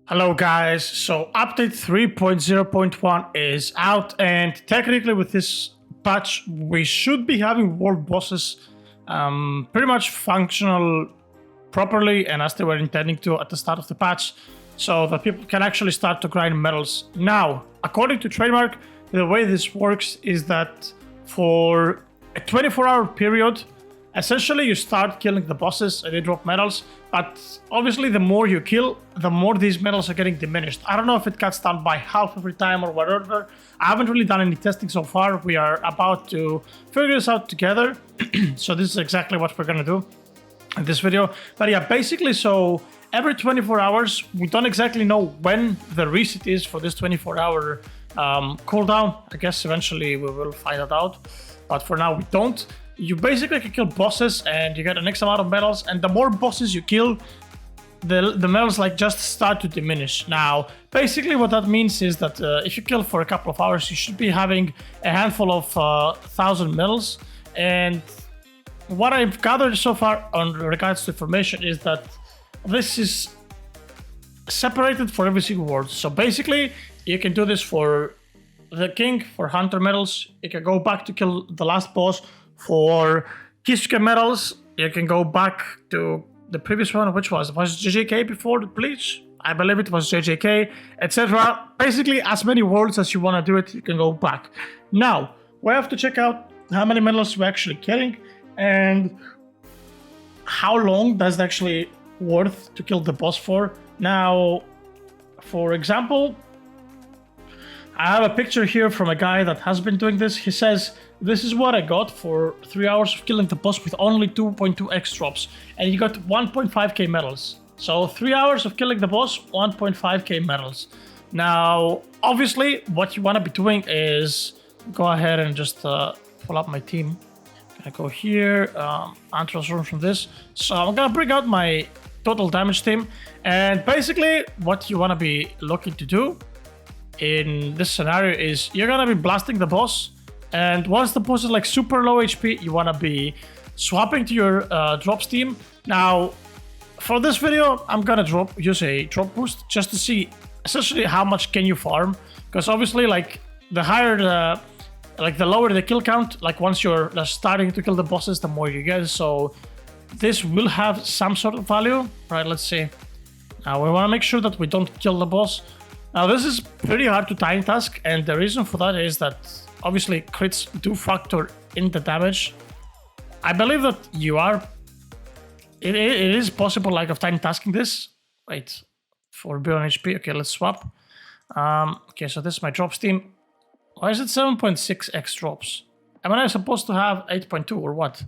Hello guys, so update 3.0.1 is out, and technically with this patch we should be having world bosses pretty much functional properly and as they were intending to at the start of the patch, so that people can actually start to grind medals. Now, according to Trademark, the way this works is that for a 24-hour period, essentially you start killing the bosses and they drop medals, but obviously the more you kill, the more these medals are getting diminished. I don't know if it cuts down by half every time or whatever. I haven't really done any testing so far. We are about to figure this out together. So this is exactly what we're gonna do in this video. But yeah, basically, so every 24 hours, we don't exactly know when the reset is for this 24-hour cooldown. I guess eventually we will find it out, but for now we don't. You basically can kill bosses and you get an X amount of medals, and the more bosses you kill, the medals like just start to diminish. Now, basically what that means is that if you kill for a couple of hours, you should be having a handful of 1,000 medals. And what I've gathered so far on regards to information is that this is separated for every single world. So basically, you can do this for the king, for hunter medals. You can go back to kill the last boss. For Kisuke medals, you can go back to the previous one, which was JJK before the Bleach? I believe it was JJK, etc. Basically, as many worlds as you want to do it, you can go back. Now, we have to check out how many medals we're actually getting and how long does it actually worth to kill the boss for. Now, for example, I have a picture here from a guy that has been doing this. He says, this is what I got for 3 hours of killing the boss with only 2.2x drops. And you got 1.5k medals. So 3 hours of killing the boss, 1.5k medals. Now, obviously, what you want to be doing is go ahead and just pull up my team. I go here, transform from this. So I'm going to bring out my total damage team. And basically, what you want to be looking to do in this scenario is you're going to be blasting the boss. And once the boss is like super low HP, you want to be swapping to your drops team. Now, for this video, I'm going to use a drop boost just to see essentially how much can you farm. Because obviously, like the higher the lower the kill count, like once you're starting to kill the bosses, the more you get. So this will have some sort of value. Right, let's see. Now we want to make sure that we don't kill the boss. Now this is pretty hard to time task, and the reason for that is that obviously crits do factor in the damage. I believe that it is possible like of time tasking this. Wait, for B on HP, okay, let's swap. Okay, so this is my drops team. Why is it 7.6x drops? Am I supposed to have 8.2 or what?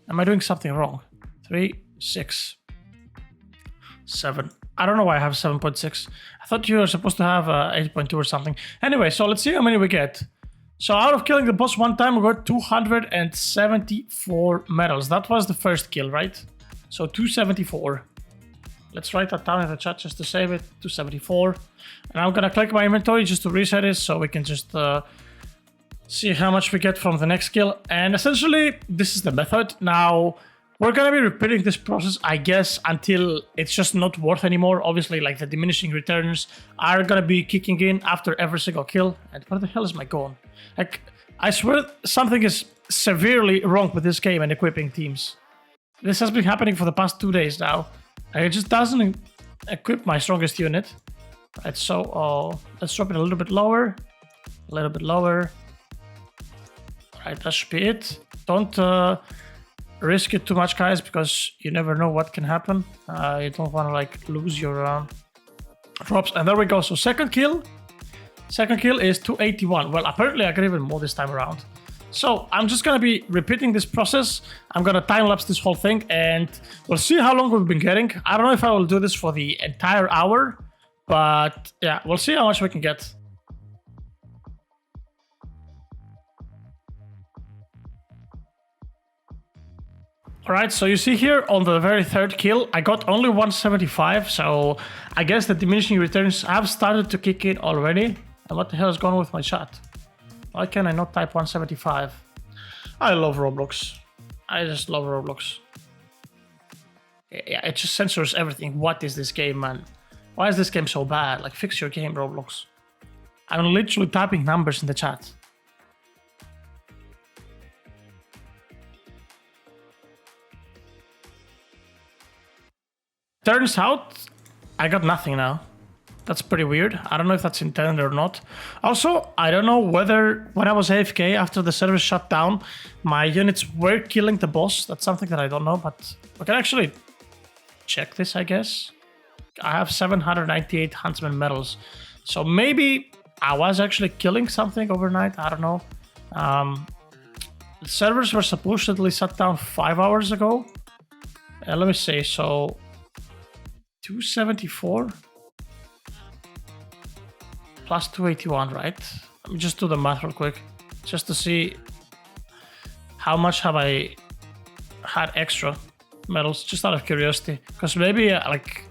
Am I doing something wrong? 3, 6, 7. I don't know why I have 7.6. I thought you were supposed to have 8.2 or something. Anyway, so let's see how many we get. So out of killing the boss one time, we got 274 medals. That was the first kill, right? So 274. Let's write that down in the chat just to save it. 274. And I'm gonna click my inventory just to reset it so we can just see how much we get from the next kill. And essentially, this is the method. Now, we're gonna be repeating this process, I guess, until it's just not worth anymore. Obviously, like the diminishing returns are gonna be kicking in after every single kill. And where the hell is my gun? Like, I swear something is severely wrong with this game and equipping teams. This has been happening for the past 2 days now. It just doesn't equip my strongest unit. Right, so let's drop it a little bit lower. A little bit lower. Right, that should be it. Don't risk it too much, guys, because you never know what can happen. You don't want to like lose your drops. And there we go. So second kill is 281. Well, apparently I got even more this time around. So I'm just gonna be repeating this process. I'm gonna time lapse this whole thing, and we'll see how long we've been getting. I don't know if I will do this for the entire hour, but yeah, we'll see how much we can get. Alright, so you see here on the very third kill, I got only 175, so I guess the diminishing returns have started to kick in already. And what the hell is going on with my chat? Why can I not type 175? I love Roblox. I just love Roblox. Yeah, it just censors everything. What is this game, man? Why is this game so bad? Like, fix your game, Roblox. I'm literally typing numbers in the chat. Turns out, I got nothing now. That's pretty weird. I don't know if that's intended or not. Also, I don't know whether when I was AFK after the server shut down, my units were killing the boss. That's something that I don't know, but we can actually check this, I guess. I have 798 Huntsman medals. So maybe I was actually killing something overnight. I don't know. The servers were supposedly shut down 5 hours ago. Let me see. So 274 plus 281, right? Let me just do the math real quick, just to see how much have I had extra medals, just out of curiosity. Because maybe like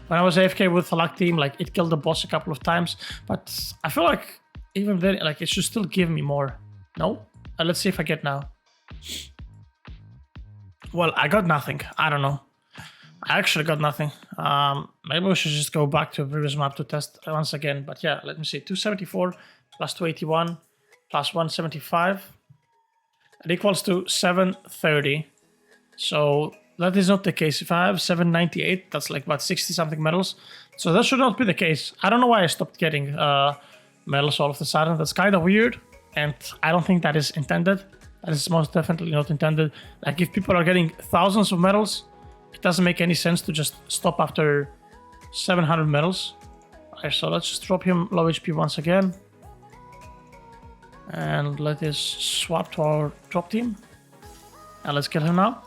when I was AFK with the luck team, like it killed the boss a couple of times, but I feel like even then, like it should still give me more. No? Let's see if I get now. Well, I got nothing. I don't know. I actually got nothing. Maybe we should just go back to a previous map to test once again. But yeah, let me see. 274 plus 281 plus 175. It equals to 730. So that is not the case. If I have 798, that's like about 60 something medals. So that should not be the case. I don't know why I stopped getting medals all of a sudden. That's kind of weird. And I don't think that is intended. That is most definitely not intended. Like if people are getting thousands of medals, it doesn't make any sense to just stop after 700 medals. Alright, so let's just drop him low HP once again. And let us swap to our drop team. And let's kill him now.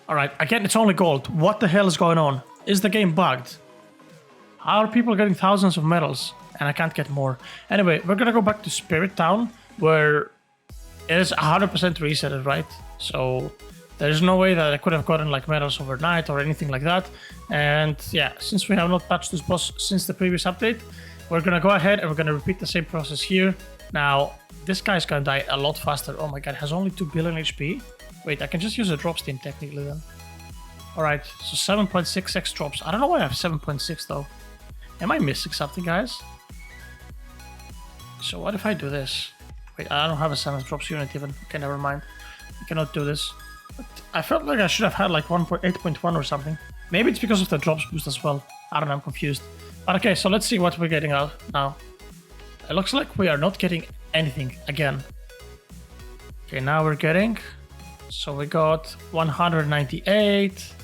Alright, again, it's only gold. What the hell is going on? Is the game bugged? How are people getting thousands of medals and I can't get more? Anyway, we're gonna go back to Spirit Town, where it is 100% resetted, right? So there's no way that I could have gotten like medals overnight or anything like that. And yeah, since we have not touched this boss since the previous update, we're gonna go ahead and we're gonna repeat the same process here. Now, this guy's gonna die a lot faster. Oh my god, has only 2 billion HP. Wait, I can just use a drop steam technically then. Alright, so 7.6x drops. I don't know why I have 7.6 though. Am I missing something, guys? So what if I do this? Wait, I don't have a 7 drops unit even. Okay, never mind. I cannot do this. But I felt like I should have had like 8.1 or something. Maybe it's because of the drops boost as well. I don't know, I'm confused. But okay, so let's see what we're getting out now. It looks like we are not getting anything again. Okay, now we're getting... So we got 198...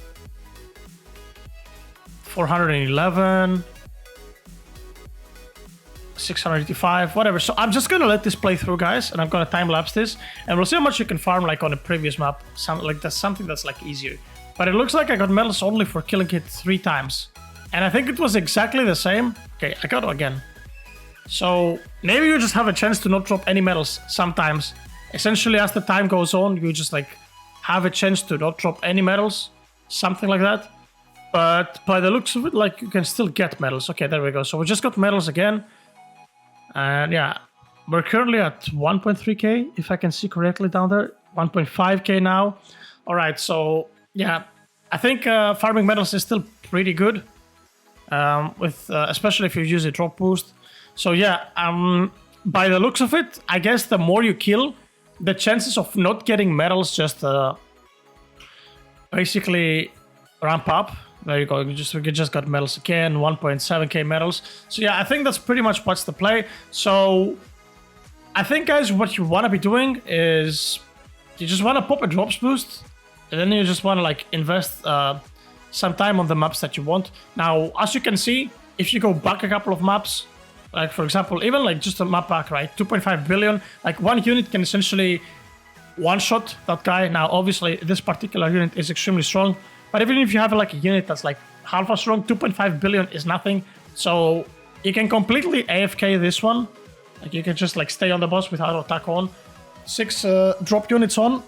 411... 685, whatever. So I'm just gonna let this play through, guys, and I'm gonna time lapse this, and we'll see how much you can farm like on a previous map. Something that's like easier. But it looks like I got medals only for killing it 3 times, and I think it was exactly the same. Okay, I got it again. So maybe you just have a chance to not drop any medals sometimes. Essentially, as the time goes on, you just like have a chance to not drop any medals, something like that. But by the looks of it, like you can still get medals. Okay, there we go. So we just got medals again. And yeah, we're currently at 1.3k, if I can see correctly down there. 1.5k now. All right, so yeah, I think farming medals is still pretty good, with especially if you use a drop boost. So yeah, by the looks of it, I guess the more you kill, the chances of not getting medals just basically ramp up. There you go, we just got medals again, 1.7k medals. So yeah, I think that's pretty much what's the play. So I think, guys, what you want to be doing is you just want to pop a drops boost, and then you just want to like invest some time on the maps that you want. Now, as you can see, if you go back a couple of maps, like for example, even like just a map back, right, 2.5 billion, like one unit can essentially one-shot that guy. Now, obviously, this particular unit is extremely strong, but even if you have like a unit that's like half as strong, 2.5 billion is nothing. So you can completely AFK this one. Like you can just like stay on the boss with auto attack on, 6 drop units on,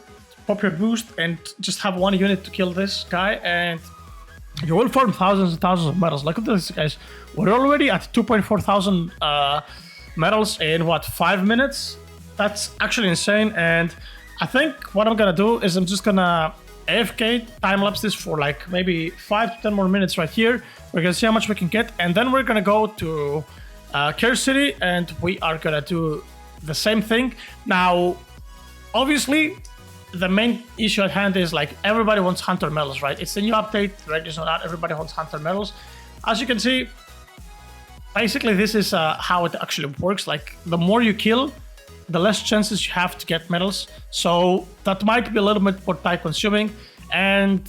pop your boost, and just have 1 unit to kill this guy, and you will farm thousands and thousands of medals. Look at this, guys. We're already at 2.4 thousand medals in what, 5 minutes? That's actually insane. And I think what I'm gonna do is I'm just gonna AFK time-lapse this for like maybe 5 to 10 more minutes right here. We're gonna see how much we can get, and then we're gonna go to Care City, and we are gonna do the same thing. Now, obviously, the main issue at hand is like everybody wants Hunter medals, right? It's the new update, right? So not everybody wants Hunter medals. As you can see, basically this is how it actually works. Like the more you kill, the less chances you have to get medals. So that might be a little bit more time consuming, and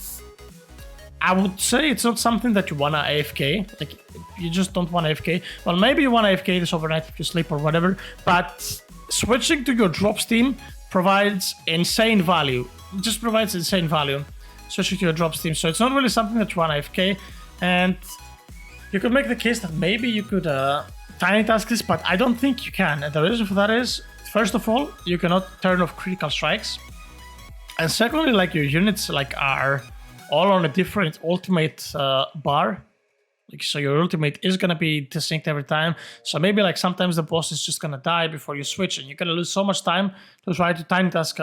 I would say it's not something that you wanna AFK. Like you just don't want AFK. Well, maybe you wanna AFK this overnight if you sleep or whatever, but switching to your drops team provides insane value. It just provides insane value, switching to your drops team. So it's not really something that you want AFK, and you could make the case that maybe you could tiny task this, but I don't think you can. And the reason for that is, first of all, you cannot turn off critical strikes, and secondly, like your units like are all on a different ultimate bar. Like, so your ultimate is gonna be desynced every time. So maybe like sometimes the boss is just gonna die before you switch, and you're gonna lose so much time to try to tiny task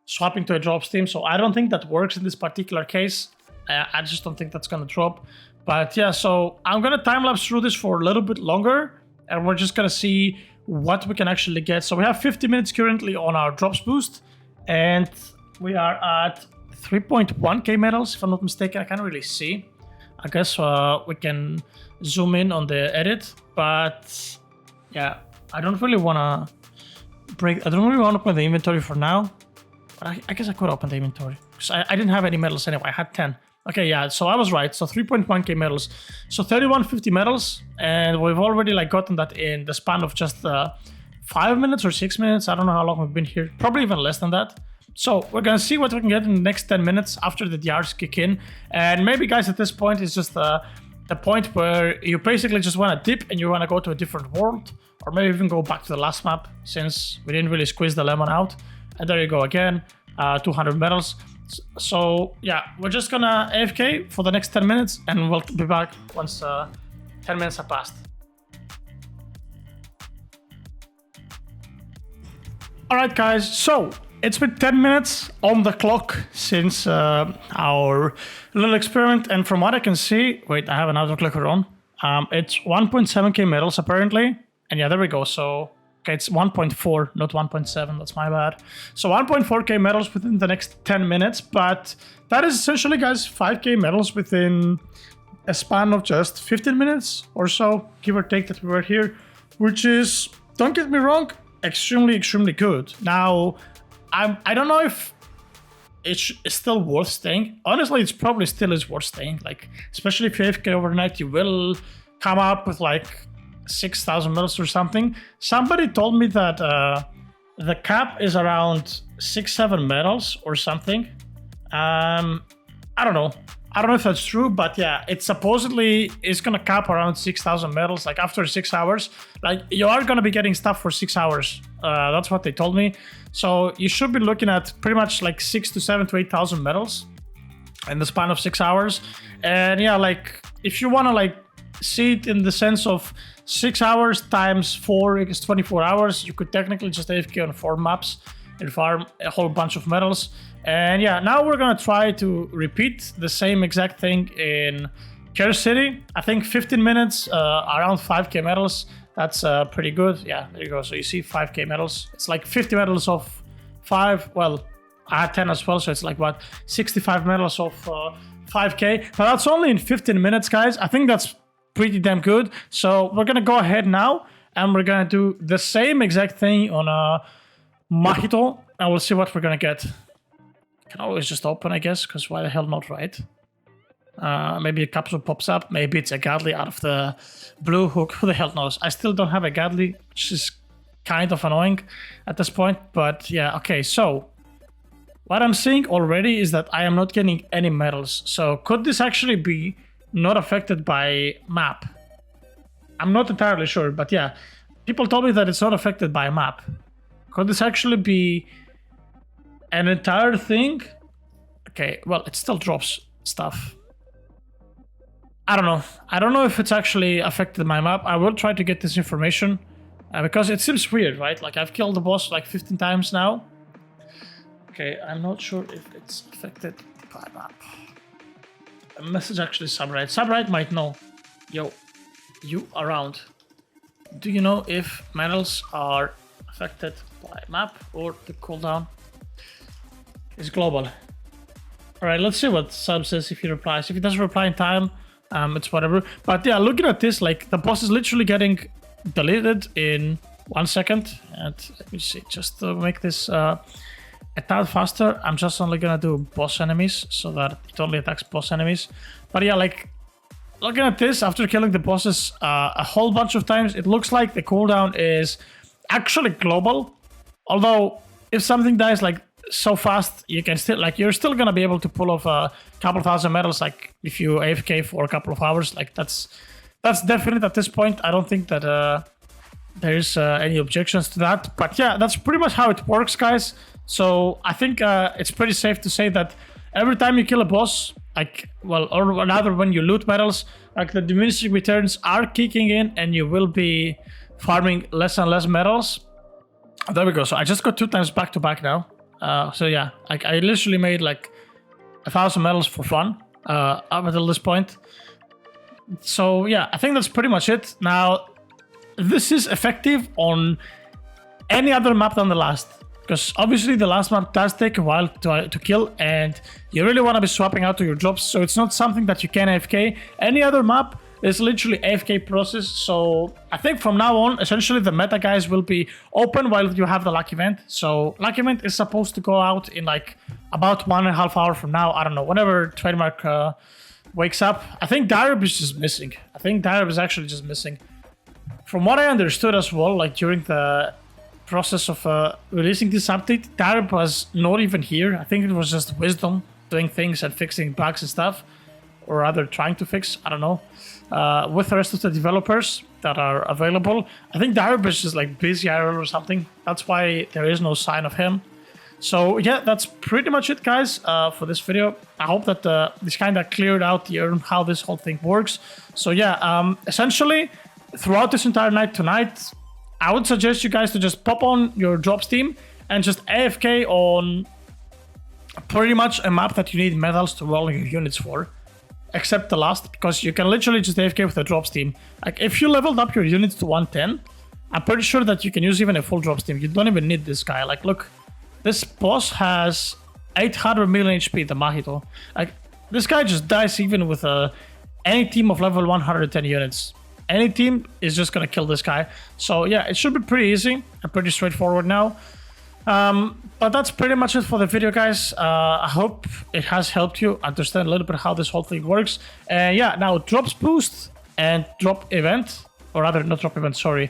swapping to a drops team. So I don't think that works in this particular case. I just don't think that's gonna drop. But yeah, so I'm gonna time lapse through this for a little bit longer, and we're just gonna see what we can actually get. So we have 50 minutes currently on our drops boost, and we are at 3.1k medals, if I'm not mistaken. I can't really see. I guess we can zoom in on the edit, but yeah, I don't really want to open the inventory for now. But I guess I could open the inventory because I didn't have any medals anyway. I had 10. Okay, yeah, so I was right. So 3.1k medals. So 3150 medals, and we've already like gotten that in the span of just 5 minutes or 6 minutes. I don't know how long we've been here. Probably even less than that. So we're gonna see what we can get in the next 10 minutes after the DRs kick in. And maybe, guys, at this point is just the point where you basically just want to dip and you want to go to a different world, or maybe even go back to the last map since we didn't really squeeze the lemon out. And there you go again, 200 medals. So yeah, we're just gonna AFK for the next 10 minutes, and we'll be back once 10 minutes have passed. All right, guys, so it's been 10 minutes on the clock since our little experiment, and from what I can see, wait, I have an auto clicker on. It's 1.7k medals apparently, and yeah, there we go. So okay, it's 1.4, not 1.7. That's my bad. So 1.4k medals within the next 10 minutes, but that is essentially, guys, 5k medals within a span of just 15 minutes or so, give or take, that we were here, which is, don't get me wrong, extremely good. Now, I don't know if it's still worth staying. Honestly, it's probably still is worth staying. Like, especially if you AFK overnight, you will come up with like 6,000 medals or something. Somebody told me that the cap is around 6-7 medals or something. I don't know. I don't know if that's true, but yeah, it supposedly is gonna cap around 6,000 medals, like after 6 hours. Like, you are gonna be getting stuff for 6 hours. That's what they told me. So you should be looking at pretty much like 6 to 7 to 8,000 medals in the span of 6 hours. And yeah, like if you wanna like see it in the sense of 6 hours times 4 is 24 hours, you could technically just AFK on 4 maps and farm a whole bunch of medals. And yeah, now we're gonna try to repeat the same exact thing in Care City. I think 15 minutes, around 5k medals. That's pretty good. Yeah, there you go. So you see 5k medals. It's like 50 medals of 5. Well, I had 10 as well, so it's like what, 65 medals of 5k. But that's only in 15 minutes, guys. I think that's pretty damn good. So we're gonna go ahead now, and we're gonna do the same exact thing on Mahito, and we'll see what we're gonna get. Can always just open, I guess, because why the hell not, right? Maybe a capsule pops up. Maybe it's a Gadly out of the blue hook. Who the hell knows? I still don't have a Gadly, which is kind of annoying at this point. But yeah, okay. So what I'm seeing already is that I am not getting any medals. So could this actually be not affected by map? I'm not entirely sure, but yeah, people told me that it's not affected by map. Could this actually be an entire thing? Okay, well, it still drops stuff. I don't know. I don't know if it's actually affected my map. I will try to get this information because it seems weird, right? Like, I've killed the boss like 15 times now. Okay, I'm not sure if it's affected by map. A message actually Subright. Subright might know. Yo, you around. Do you know if medals are affected by map or the cooldown is global? Alright, let's see what Sub says if he replies. If he doesn't reply in time, it's whatever. But yeah, looking at this, like the boss is literally getting deleted in 1 second. And let me see, just to make this a tad faster, I'm just only gonna do boss enemies so that it only attacks boss enemies. But yeah, like looking at this, after killing the bosses a whole bunch of times, it looks like the cooldown is actually global. Although if something dies like so fast, you can still, like, you're still gonna be able to pull off a couple thousand medals, like if you AFK for a couple of hours. Like that's definite at this point. I don't think that there's any objections to that. But yeah, that's pretty much how it works, guys. So I think it's pretty safe to say that every time you kill a boss, like, well, or rather when you loot medals, like the diminishing returns are kicking in and you will be farming less and less medals. There we go. So I just got 2 times back to back now. So yeah, like I literally made like 1,000 medals for fun up until this point. So yeah, I think that's pretty much it. Now, this is effective on any other map than the last. Because obviously the last map does take a while to kill, and you really want to be swapping out to your drops, so it's not something that you can AFK. Any other map is literally AFK process, so I think from now on, essentially the meta guys will be open while you have the luck event. So luck event is supposed to go out in like about 1.5 hours from now. I don't know, whenever Trademark wakes up. I think Darab is just missing. I think Darab is actually just missing. From what I understood as well, like during the process of releasing this update, Darab was not even here. I think it was just Wisdom doing things and fixing bugs and stuff, or rather trying to fix, I don't know, with the rest of the developers that are available. I think Darab is just like busy IRL or something. That's why there is no sign of him. So yeah, that's pretty much it, guys, for this video. I hope that this kind of cleared out how this whole thing works. So yeah, essentially throughout this entire night tonight, I would suggest you guys to just pop on your drops team and just AFK on pretty much a map that you need medals to roll your units for, except the last, because you can literally just AFK with the drops team. Like if you leveled up your units to 110, I'm pretty sure that you can use even a full drops team. You don't even need this guy. Like look, this boss has 800 million HP, the Mahito. Like this guy just dies even with any team of level 110 units. Any team is just gonna kill this guy. So yeah, it should be pretty easy and pretty straightforward now. But that's pretty much it for the video, guys. I hope it has helped you understand a little bit how this whole thing works. Yeah, now drops boost and drop event, or rather not drop event, sorry,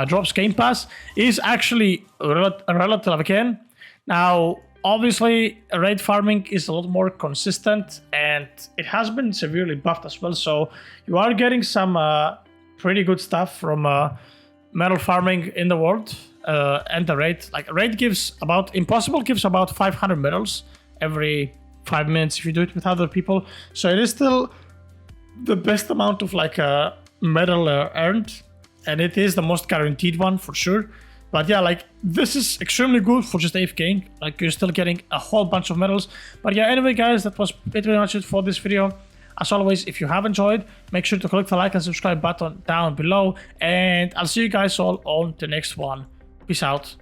drops game pass is actually relative again. Now, obviously, raid farming is a lot more consistent and it has been severely buffed as well. So you are getting some pretty good stuff from medal farming in the world, and the raid. Like raid gives about, Impossible gives about 500 medals every 5 minutes if you do it with other people. So it is still the best amount of like medal earned, and it is the most guaranteed one for sure. But yeah, like this is extremely good for just AFKing. Like you're still getting a whole bunch of medals. But yeah, anyway, guys, that was pretty much it for this video. As always, if you have enjoyed, make sure to click the like and subscribe button down below. And I'll see you guys all on the next one. Peace out.